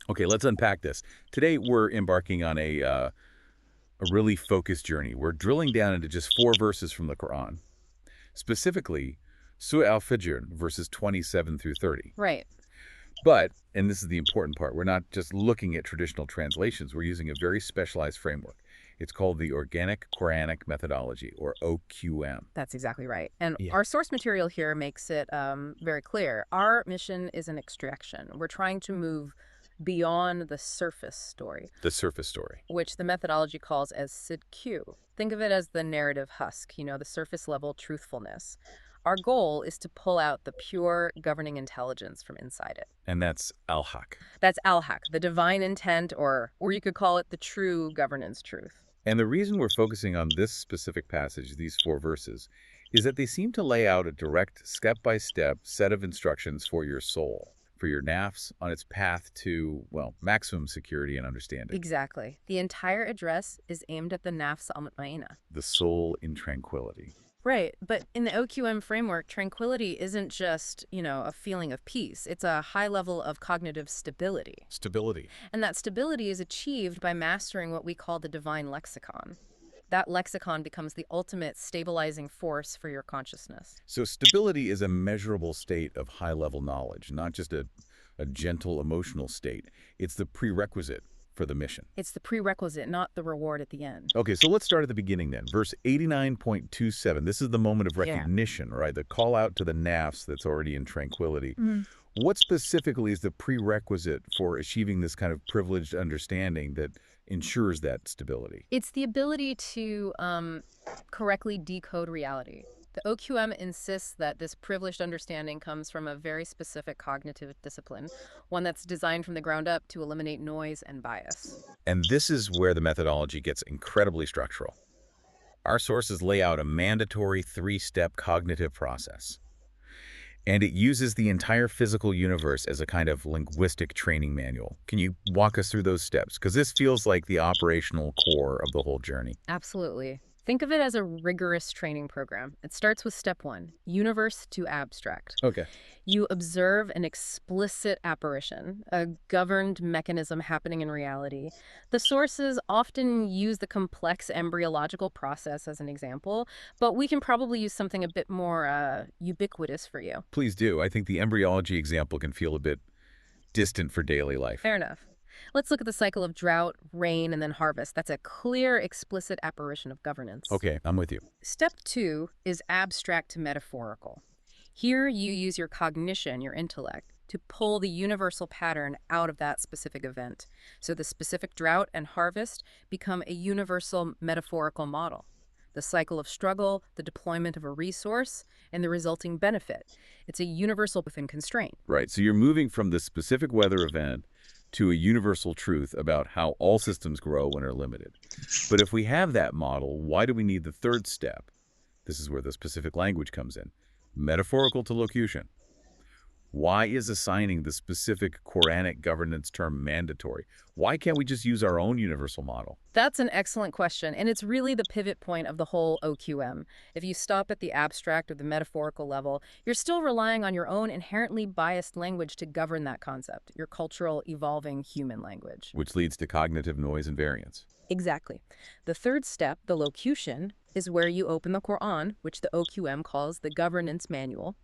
Okay, let's unpack this. Today, we're embarking on a really focused journey. We're drilling down into just 4 verses from the Quran, specifically Surah Al-Fijr, verses 27 through 30. Right. But, and this is the important part, we're not just looking at traditional translations. We're using a very specialized framework. It's called the Organic Quranic Methodology, or OQM. That's exactly right. And Yeah. our source material here makes it very clear. Our mission is an extraction. We're trying to move beyond the surface story, The surface story. which the methodology calls as SIDQ. Think of it as the narrative husk, the surface level truthfulness. Our goal is to pull out the pure governing intelligence from inside it. And that's Al-Haq. That's al-Haq, the divine intent, or you could call it the true governance truth. And the reason we're focusing on this specific passage, these 4 verses, is that they seem to lay out a direct, step-by-step set of instructions for your soul, for your nafs, on its path to, well, maximum security and understanding. Exactly. The entire address is aimed at the nafs al-mutmainah. The soul in tranquility. Right. But in the OQM framework, tranquility isn't just, a feeling of peace. It's a high level of cognitive stability. Stability. And that stability is achieved by mastering what we call the divine lexicon. That lexicon becomes the ultimate stabilizing force for your consciousness. So stability is a measurable state of high-level knowledge, not just a gentle emotional state. It's the prerequisite for the mission. It's the prerequisite, not the reward at the end. Okay, so let's start at the beginning then. Verse 89.27. This is the moment of Yeah. recognition, right? The call out to the nafs that's already in tranquility. Mm. What specifically is the prerequisite for achieving this kind of privileged understanding that ensures that stability? It's the ability to correctly decode reality. The OQM insists that this privileged understanding comes from a very specific cognitive discipline, one that's designed from the ground up to eliminate noise and bias. And this is where the methodology gets incredibly structural. Our sources lay out a mandatory 3-step cognitive process. And it uses the entire physical universe as a kind of linguistic training manual. Can you walk us through those steps? Because this feels like the operational core of the whole journey. Absolutely. Think of it as a rigorous training program. It starts with step 1, universe to abstract. Okay. You observe an explicit apparition, a governed mechanism happening in reality. The sources often use the complex embryological process as an example, but we can probably use something a bit more ubiquitous for you. Please do. I think the embryology example can feel a bit distant for daily life. Fair enough. Let's look at the cycle of drought, rain, and then harvest. That's a clear, explicit apparition of governance. Okay, I'm with you. Step 2 is abstract to metaphorical. Here you use your cognition, your intellect, to pull the universal pattern out of that specific event. So the specific drought and harvest become a universal metaphorical model. The cycle of struggle, the deployment of a resource, and the resulting benefit. It's a universal within constraint. Right, so you're moving from the specific weather event to a universal truth about how all systems grow when are limited. But if we have that model, why do we need the 3rd step? This is where the specific language comes in. Metaphorical to locution. Why is assigning the specific Quranic governance term mandatory? Why can't we just use our own universal model? That's an excellent question, and it's really the pivot point of the whole OQM. If you stop at the abstract or the metaphorical level, you're still relying on your own inherently biased language to govern that concept, your cultural, evolving human language. Which leads to cognitive noise and variance. Exactly. The 3rd step, the locution, is where you open the Quran, which the OQM calls the governance manual,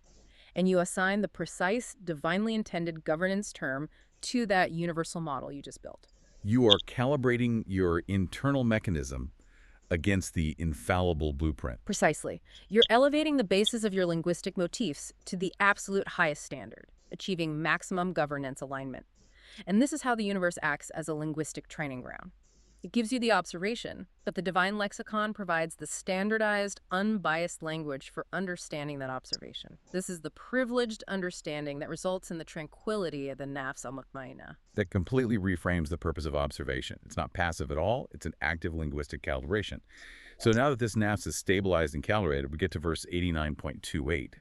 and you assign the precise, divinely intended governance term to that universal model you just built. You are calibrating your internal mechanism against the infallible blueprint. Precisely. You're elevating the basis of your linguistic motifs to the absolute highest standard, achieving maximum governance alignment. And this is how the universe acts as a linguistic training ground. It gives you the observation, but the divine lexicon provides the standardized, unbiased language for understanding that observation. This is the privileged understanding that results in the tranquility of the nafs al-mutmainah. That completely reframes the purpose of observation. It's not passive at all. It's an active linguistic calibration. So now that this nafs is stabilized and calibrated, we get to verse 89.28.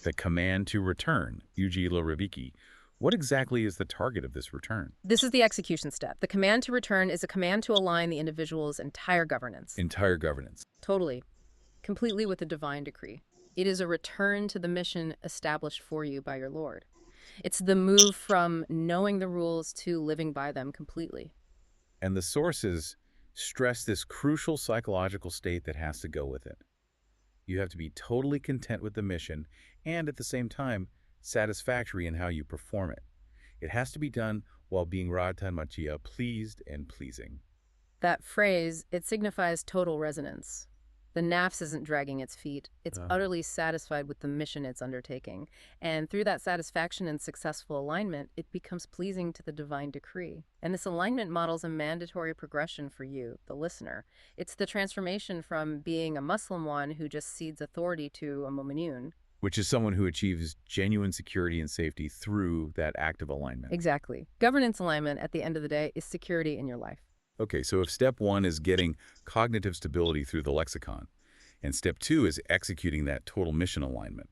The command to return, Uji lo Rabiki. What exactly is the target of this return? This is the execution step. The command to return is a command to align the individual's entire governance. Entire governance. Totally. Completely with the divine decree. It is a return to the mission established for you by your Lord. It's the move from knowing the rules to living by them completely. And the sources stress this crucial psychological state that has to go with it. You have to be totally content with the mission and at the same time satisfactory in how you perform it. It has to be done while being Ratan Machia pleased and pleasing. That phrase, it signifies total resonance. The nafs isn't dragging its feet. It's Uh, utterly satisfied with the mission it's undertaking. And through that satisfaction and successful alignment, it becomes pleasing to the divine decree. And this alignment models a mandatory progression for you, the listener. It's the transformation from being a Muslim one who just cedes authority to a mu'minun. which is someone who achieves genuine security and safety through that active alignment. Exactly. Governance alignment, at the end of the day, is security in your life. Okay, so if step one is getting cognitive stability through the lexicon, and step two is executing that total mission alignment,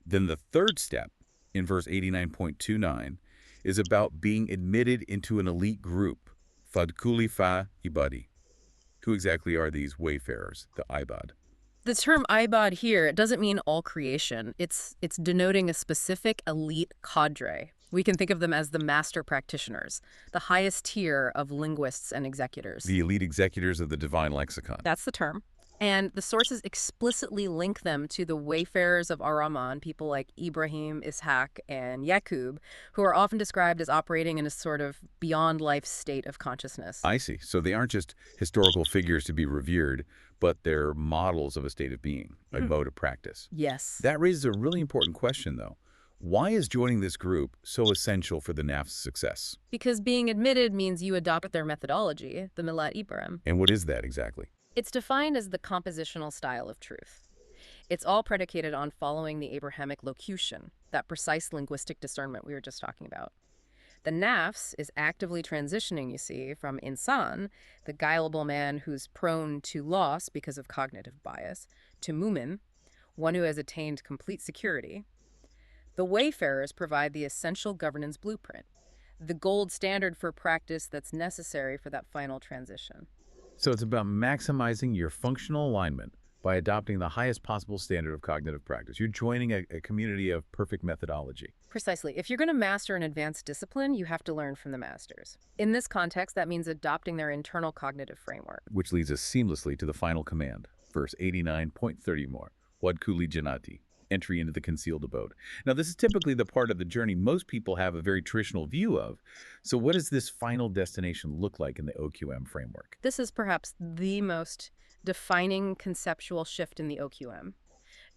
then the third step, in verse 89.29, is about being admitted into an elite group, Fadkuli fa ibadi. Who exactly are these wayfarers, the ibad? The term ibad here, it doesn't mean all creation. It's denoting a specific elite cadre. We can think of them as the master practitioners, the highest tier of linguists and executors. The elite executors of the divine lexicon. That's the term. And the sources explicitly link them to the wayfarers of Ar-Rahman, people like Ibrahim, Ishaq, and Yaqub, who are often described as operating in a sort of beyond life state of consciousness. I see. So they aren't just historical figures to be revered, but they're models of a state of being, a mode of practice. Yes. That raises a really important question, though. Why is joining this group so essential for the NAF's success? Because being admitted means you adopt their methodology, the Milat Ibrahim. And what is that exactly? It's defined as the compositional style of truth. It's all predicated on following the Abrahamic locution, that precise linguistic discernment we were just talking about. The nafs is actively transitioning, you see, from insan, the gullible man who's prone to loss because of cognitive bias, to mumin, one who has attained complete security. The wayfarers provide the essential governance blueprint, the gold standard for practice that's necessary for that final transition. So it's about maximizing your functional alignment by adopting the highest possible standard of cognitive practice. You're joining a community of perfect methodology. Precisely. If you're going to master an advanced discipline, you have to learn from the masters. In this context, that means adopting their internal cognitive framework. Which leads us seamlessly to the final command, verse 89.30 more, Wadkuli Janati, entry into the concealed abode. Now, this is typically the part of the journey most people have a very traditional view of. So what does this final destination look like in the OQM framework? This is perhaps the most defining conceptual shift in the OQM.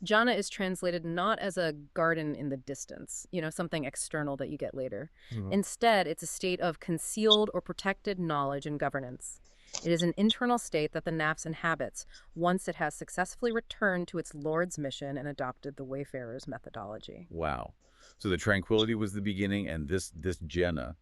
Jhana is translated not as a garden in the distance, something external that you get later. Instead, it's a state of concealed or protected knowledge and governance. It is an internal state that the nafs inhabits once it has successfully returned to its Lord's mission and adopted the Wayfarer's methodology. Wow. So the tranquility was the beginning, and this jhana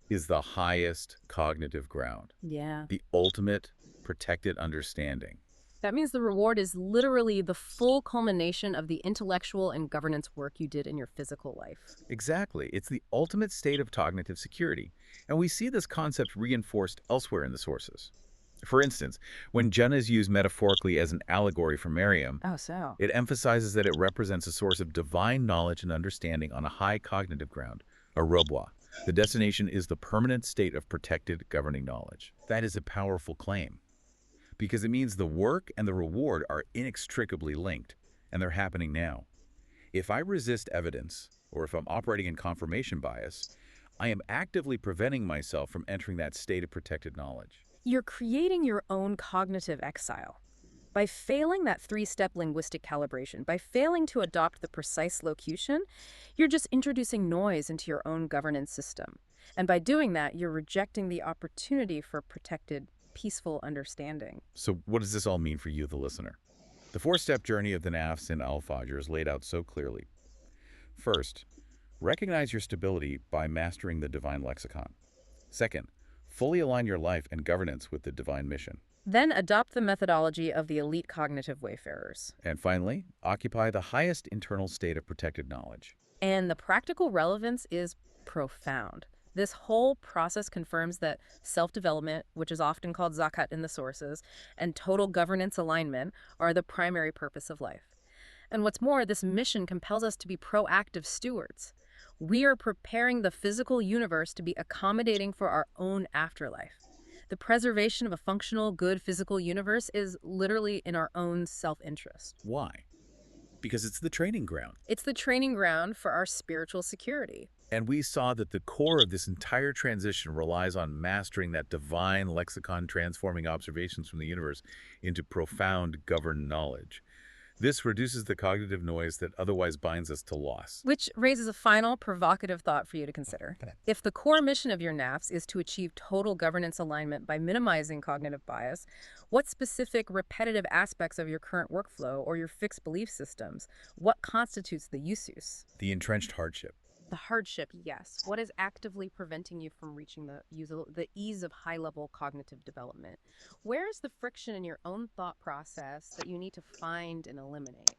is the highest cognitive ground, Yeah. the ultimate protected understanding. That means the reward is literally the full culmination of the intellectual and governance work you did in your physical life. Exactly. It's the ultimate state of cognitive security. And we see this concept reinforced elsewhere in the sources. For instance, when jhana is used metaphorically as an allegory for Miriam, Oh, so. it emphasizes that it represents a source of divine knowledge and understanding on a high cognitive ground, a robwa. The destination is the permanent state of protected governing knowledge. That is a powerful claim, because it means the work and the reward are inextricably linked, and they're happening now. If I resist evidence, or if I'm operating in confirmation bias, I am actively preventing myself from entering that state of protected knowledge. You're creating your own cognitive exile. By failing that three-step linguistic calibration, by failing to adopt the precise locution, you're just introducing noise into your own governance system. And by doing that, you're rejecting the opportunity for protected, peaceful understanding. So what does this all mean for you, the listener? The four-step journey of the Nafs in Al-Fajr is laid out so clearly. First, recognize your stability by mastering the divine lexicon. Second, fully align your life and governance with the divine mission. Then adopt the methodology of the elite cognitive wayfarers. And finally, occupy the highest internal state of protected knowledge. And the practical relevance is profound. This whole process confirms that self-development, which is often called zakat in the sources, and total governance alignment are the primary purpose of life. And what's more, this mission compels us to be proactive stewards. We are preparing the physical universe to be accommodating for our own afterlife. The preservation of a functional, good physical universe is literally in our own self-interest. Why? Because it's the training ground. It's the training ground for our spiritual security. And we saw that the core of this entire transition relies on mastering that divine lexicon transforming observations from the universe into profound governed knowledge. This reduces the cognitive noise that otherwise binds us to loss. Which raises a final provocative thought for you to consider. Okay. If the core mission of your NAFs is to achieve total governance alignment by minimizing cognitive bias, what specific repetitive aspects of your current workflow or your fixed belief systems, what constitutes the usus? The entrenched hardship. The hardship, yes. What is actively preventing you from reaching the ease of high-level cognitive development? Where is the friction in your own thought process that you need to find and eliminate?